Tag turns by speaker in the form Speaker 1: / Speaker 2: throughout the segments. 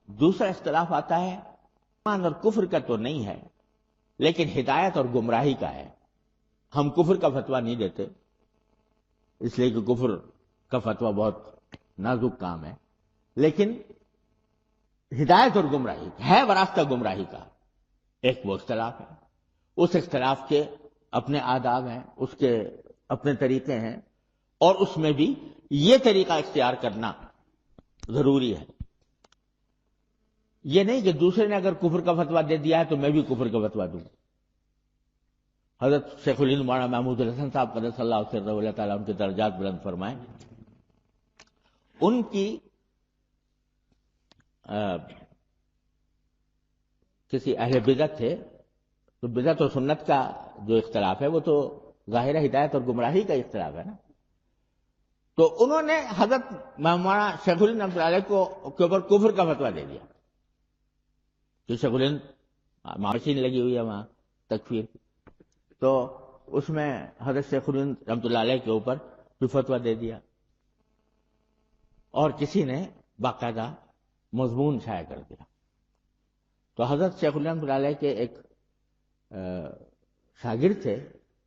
Speaker 1: دوسرا اختلاف آتا ہے ایمان اور کفر کا تو نہیں ہے لیکن ہدایت اور گمراہی کا ہے. ہم کفر کا فتویٰ نہیں دیتے اس لیے کہ کفر کا فتویٰ بہت نازک کام ہے، لیکن ہدایت اور گمراہی ہے وراثت گمراہی کا ایک وہ اختلاف ہے. اس اختلاف کے اپنے آداب ہیں، اس کے اپنے طریقے ہیں، اور اس میں بھی یہ طریقہ اختیار کرنا ضروری ہے. یہ نہیں کہ دوسرے نے اگر کفر کا فتویٰ دے دیا ہے تو میں بھی کفر کا فتویٰ دوں. حضرت شیخ الہند مولانا محمود الحسن صاحب قدس اللہ سرہ اللہ تعالیٰ ان کے درجات بلند فرمائیں، ان کی کسی اہل بدعت تھے، تو بدعت و سنت کا جو اختلاف ہے وہ تو ظاہر ہدایت اور گمراہی کا اختلاف ہے نا. تو انہوں نے حضرت مولانا شیخ الہند رحمۃ اللہ علیہ کو کے اوپر کفر کا فتویٰ دے دیا کہ شیخ الہند ماشین لگی ہوئی ہے وہاں تکفیر، تو اس میں حضرت شیخ الہند رحمۃ اللہ علیہ کے اوپر بھی فتویٰ دے دیا. اور کسی نے باقاعدہ مضمون شائع کر دیا. تو حضرت شیخ الہند رحمۃ اللہ علیہ کے ایک شاگرد تھے،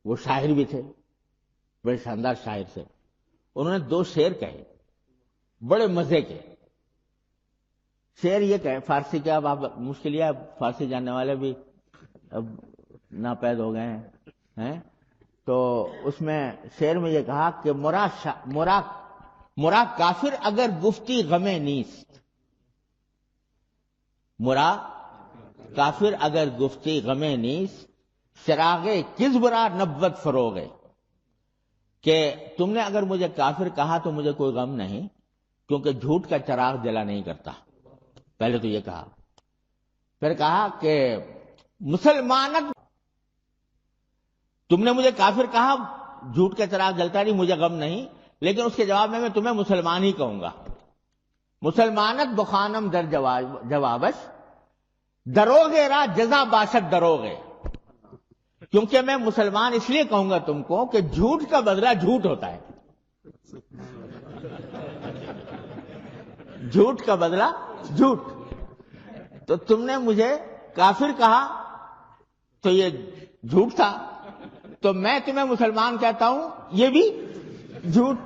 Speaker 1: وہ شاعر بھی تھے، بڑے شاندار شاعر تھے. انہوں نے 2 شعر کہے بڑے مزے کے. شعر یہ کہے، فارسی کے اب آپ مشکل ہے، فارسی جاننے والے بھی اب ناپید ہو گئے ہیں. تو اس میں شعر میں یہ کہا کہ مرا کافر اگر گفتی غم نیست، مرا کافر اگر گفتی غم نیست، چراغ کذب را نبوت فروغے. کہ تم نے اگر مجھے کافر کہا تو مجھے کوئی غم نہیں، کیونکہ جھوٹ کا چراغ جلا نہیں کرتا. پہلے تو یہ کہا، پھر کہا کہ مسلمانت، تم نے مجھے کافر کہا، جھوٹ کا چراغ جلتا نہیں، مجھے غم نہیں، لیکن اس کے جواب میں تمہیں مسلمان ہی کہوں گا. مسلمانت بخانم در جوابش، دروغے را جزا باشد دروغے. کیونکہ میں مسلمان اس لیے کہوں گا تم کو کہ جھوٹ کا بدلہ جھوٹ ہوتا ہے. جھوٹ کا بدلہ جھوٹ. تو تم نے مجھے کافر کہا تو یہ جھوٹ تھا، تو میں تمہیں مسلمان کہتا ہوں یہ بھی جھوٹ.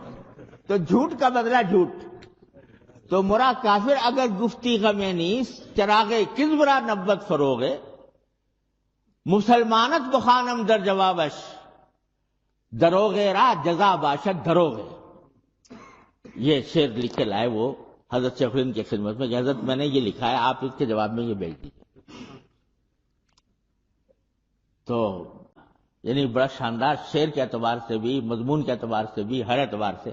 Speaker 1: تو جھوٹ کا بدلہ جھوٹ. تو مرا کافر اگر گفتی غم نیست، چراغ کذب را نبوت فروغے، مسلمانت بخانم در جوابش، دروغے را جزا باشد دروغے. یہ شعر لکھ کے لائے وہ حضرت شیخ الہند کی خدمت میں کہ حضرت میں نے یہ لکھا ہے، آپ اس کے جواب میں یہ بھیج دیجیے. تو یعنی بڑا شاندار شعر کے اعتبار سے بھی، مضمون کے اعتبار سے بھی، ہر اعتبار سے.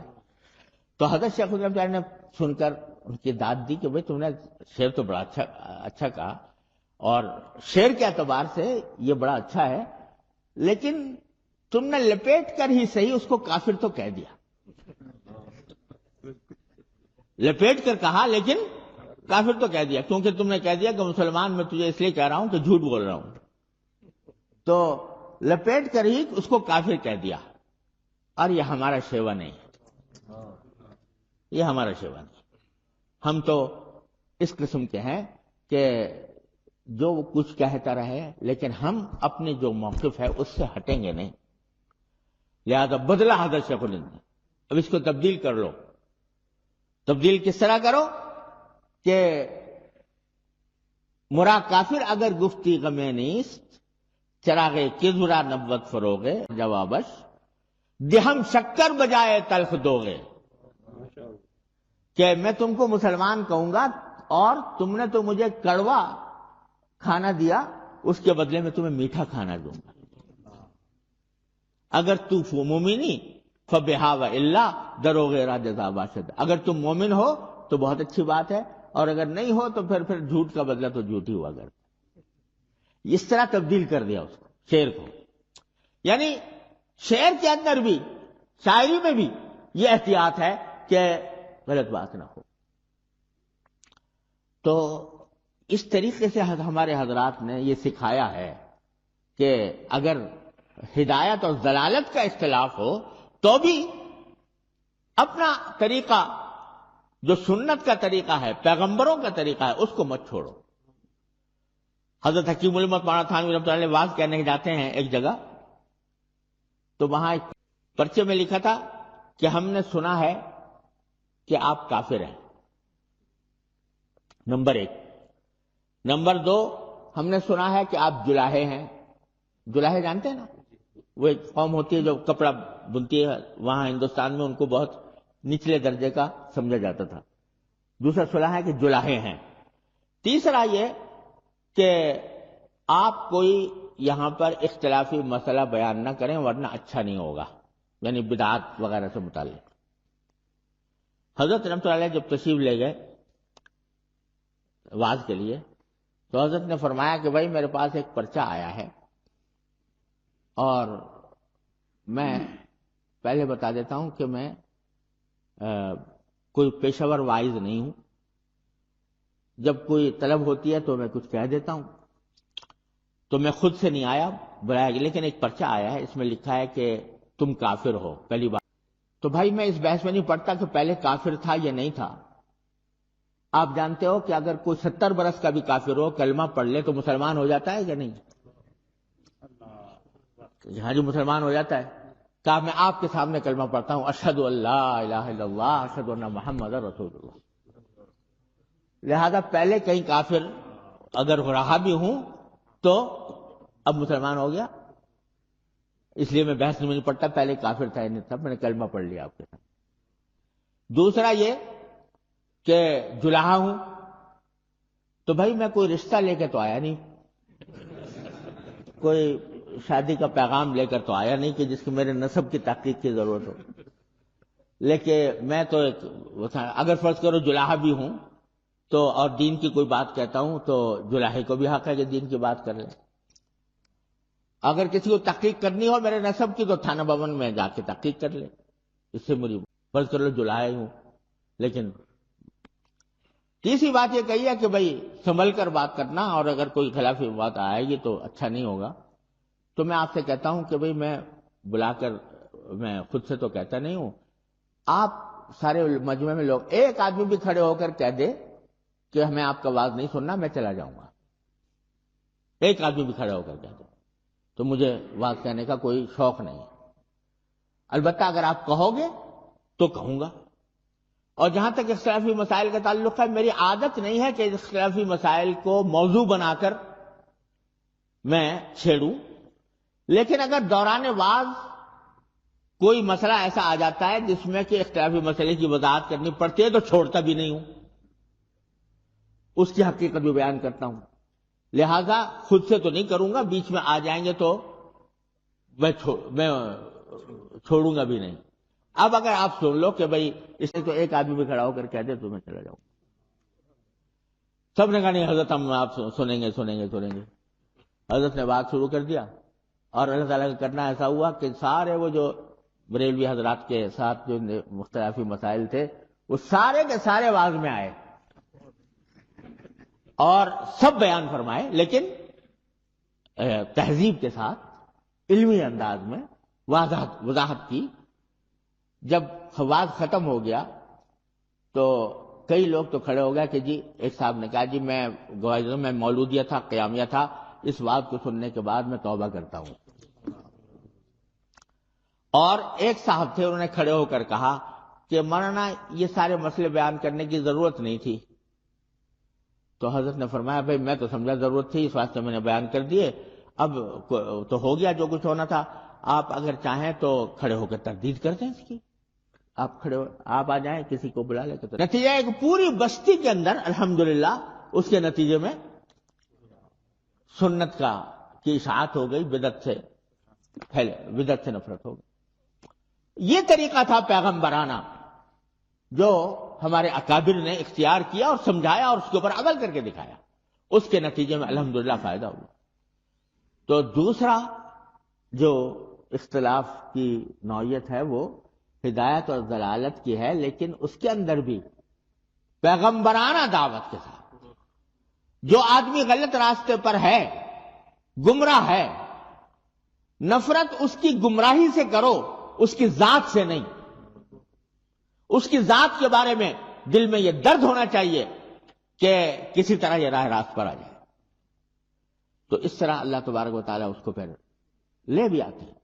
Speaker 1: تو حضرت شیخ الہند نے سن کر ان کی داد دی کہ بھئی تم نے شعر تو بڑا اچھا کہا، اور شعر کے اعتبار سے یہ بڑا اچھا ہے، لیکن تم نے لپیٹ کر ہی صحیح اس کو کافر تو کہہ دیا. لپیٹ کر کہا لیکن کافر تو کہہ دیا، کیونکہ تم نے کہہ دیا کہ مسلمان میں تجھے اس لیے کہہ رہا ہوں کہ جھوٹ بول رہا ہوں. تو لپیٹ کر ہی اس کو کافر کہہ دیا. اور یہ ہمارا شیوا نہیں، یہ ہمارا شیوا نہیں. ہم تو اس قسم کے ہیں کہ جو وہ کچھ کہتا رہے لیکن ہم اپنے جو موقف ہے اس سے ہٹیں گے نہیں. لہذا بدلہ حضرت شیخ الہند نے، اب اس کو تبدیل کر لو. تبدیل کس طرح کرو کہ مرا کافر اگر گفتی غم نیست، چراغ کذب را نبوت فروغے، جوابش دہم شکر بجائے تلخ دوغے. کہ میں تم کو مسلمان کہوں گا اور تم نے تو مجھے کڑوا کھانا دیا، اس کے بدلے میں تمہیں میٹھا کھانا دوں گا. اگر تو مومنی فبہا و الا دروغ را جزا باشد. اگر تم مومن ہو تو بہت اچھی بات ہے، اور اگر نہیں ہو تو پھر جھوٹ کا بدلہ تو جھوٹ ہی ہوا. اگر اس طرح تبدیل کر دیا اس کو، شعر کو. یعنی شعر کے اندر بھی، شاعری میں بھی یہ احتیاط ہے کہ غلط بات نہ ہو. تو اس طریقے سے ہمارے حضرات نے یہ سکھایا ہے کہ اگر ہدایت اور ضلالت کا اختلاف ہو تو بھی اپنا طریقہ جو سنت کا طریقہ ہے، پیغمبروں کا طریقہ ہے، اس کو مت چھوڑو۔ حضرت حکیم الامت مولانا تھانوی رحمۃ اللہ علیہ واز کہنے جاتے ہیں ایک جگہ، تو وہاں ایک پرچے میں لکھا تھا کہ ہم نے سنا ہے کہ آپ کافر ہیں، نمبر 1۔ نمبر 2، ہم نے سنا ہے کہ آپ جلاہے ہیں۔ جلاہے جانتے ہیں نا، وہ ایک قوم ہوتی ہے جو کپڑا بنتی ہے، وہاں ہندوستان میں ان کو بہت نچلے درجے کا سمجھا جاتا تھا۔ دوسرا سنا ہے کہ جلاہے ہیں۔ تیسرا یہ کہ آپ کوئی یہاں پر اختلافی مسئلہ بیان نہ کریں ورنہ اچھا نہیں ہوگا، یعنی بدعات وغیرہ سے متعلق۔ حضرت رحمۃ اللہ علیہ جب تشریف لے گئے واز کے لیے، تو حضرت نے فرمایا کہ بھائی میرے پاس ایک پرچہ آیا ہے، اور میں پہلے بتا دیتا ہوں کہ میں کوئی پیشہ ور وائز نہیں ہوں، جب کوئی طلب ہوتی ہے تو میں کچھ کہہ دیتا ہوں، تو میں خود سے نہیں آیا بلایا گیا، لیکن ایک پرچہ آیا ہے، اس میں لکھا ہے کہ تم کافر ہو، پہلی بات۔ تو بھائی میں اس بحث میں نہیں پڑتا کہ پہلے کافر تھا یا نہیں تھا۔ آپ جانتے ہو کہ اگر کوئی 70 برس کا بھی کافر ہو، کلمہ پڑھ لے تو مسلمان ہو جاتا ہے یا نہیں؟ ہاں جی، مسلمان ہو جاتا ہے۔ کہا میں آپ کے سامنے کلمہ پڑھتا ہوں، اشہد ان لا الہ الا اللہ اشہد ان محمد رسول اللہ۔ لہذا پہلے کہیں کافر اگر رہا بھی ہوں تو اب مسلمان ہو گیا، اس لیے میں بحث میں نہیں پڑتا پہلے کافر تھا یا نہیں تھا، میں نے کلمہ پڑھ لیا آپ کے ساتھ۔ دوسرا یہ کہ جلاہا ہوں، تو بھائی میں کوئی رشتہ لے کے تو آیا نہیں، کوئی شادی کا پیغام لے کر تو آیا نہیں کہ جس کی میرے نسب کی تحقیق کی ضرورت ہو، لیکن میں تو ایک اگر فرض کرو جلاہا بھی ہوں تو اور دین کی کوئی بات کہتا ہوں تو جلاہے کو بھی حق ہے کہ دین کی بات کر لے۔ اگر کسی کو تحقیق کرنی ہو میرے نسب کی تو تھانہ بھون میں جا کے تحقیق کر لے، اس سے مجھے فرض کر لو جلاہے ہوں۔ لیکن تیسری بات یہ کہی ہے کہ بھائی سنبھل کر بات کرنا، اور اگر کوئی خلافی بات آئے گی تو اچھا نہیں ہوگا۔ تو میں آپ سے کہتا ہوں کہ بھائی میں بلا کر، میں خود سے تو کہتا نہیں ہوں، آپ سارے مجمع میں لوگ ایک آدمی بھی کھڑے ہو کر کہہ دے کہ ہمیں آپ کا آواز نہیں سننا، میں چلا جاؤں گا۔ ایک آدمی بھی کھڑے ہو کر کہہ دے تو مجھے واز کہنے کا کوئی شوق نہیں۔ البتہ اگر آپ کہو گے تو کہوں گا۔ اور جہاں تک اختلافی مسائل کا تعلق ہے، میری عادت نہیں ہے کہ اختلافی مسائل کو موضوع بنا کر میں چھیڑوں، لیکن اگر دوران واز کوئی مسئلہ ایسا آ جاتا ہے جس میں کہ اختلافی مسئلے کی وضاحت کرنی پڑتی ہے تو چھوڑتا بھی نہیں ہوں، اس کی حقیقت بھی بیان کرتا ہوں۔ لہذا خود سے تو نہیں کروں گا، بیچ میں آ جائیں گے تو میں چھوڑوں گا بھی نہیں۔ اب اگر آپ سن لو کہ بھائی اس نے تو ایک آدمی بھی کھڑا ہو کر کہہ دے تو میں چلا جاؤں۔ سب نے کہا نہیں حضرت ہم آپ سنیں گے سنیں گے سنیں گے۔ حضرت نے بات شروع کر دیا، اور اللہ تعالیٰ کا کرنا ایسا ہوا کہ سارے وہ جو بریلوی حضرات کے ساتھ جو مختلفی مسائل تھے وہ سارے کے سارے واز میں آئے اور سب بیان فرمائے، لیکن تہذیب کے ساتھ علمی انداز میں وضاحت کی۔ جب واز ختم ہو گیا تو کئی لوگ تو کھڑے ہو گئے کہ جی، ایک صاحب نے کہا جی میں گواہی دوں میں مولودیہ تھا، قیامیہ تھا، اس واز کو سننے کے بعد میں توبہ کرتا ہوں۔ اور ایک صاحب تھے، انہوں نے کھڑے ہو کر کہا کہ مولانا یہ سارے مسئلے بیان کرنے کی ضرورت نہیں تھی۔ تو حضرت نے فرمایا بھائی میں تو سمجھا ضرورت تھی، اس واسطے میں نے بیان کر دیے، اب تو ہو گیا جو کچھ ہونا تھا، آپ اگر چاہیں تو کھڑے ہو کر تردید کر دیں اس کی، آپ آ جائیں، کسی کو بلا لے کر۔ نتیجہ ایک پوری بستی کے اندر الحمدللہ اس کے نتیجے میں سنت کی اشاعت ہو گئی، بدعت سے نفرت ہو گئی۔ یہ طریقہ تھا پیغمبرانہ جو ہمارے اکابر نے اختیار کیا اور سمجھایا اور اس کے اوپر عمل کر کے دکھایا، اس کے نتیجے میں الحمدللہ فائدہ ہوا۔ تو دوسرا جو اختلاف کی نوعیت ہے وہ ہدایت اور ضلالت کی ہے، لیکن اس کے اندر بھی پیغمبرانہ دعوت کے ساتھ۔ جو آدمی غلط راستے پر ہے، گمراہ ہے، نفرت اس کی گمراہی سے کرو، اس کی ذات سے نہیں۔ اس کی ذات کے بارے میں دل میں یہ درد ہونا چاہیے کہ کسی طرح یہ راہ راست پر آ جائے. تو اس طرح اللہ تبارک و تعالیٰ اس کو پھر لے بھی آتے ہیں.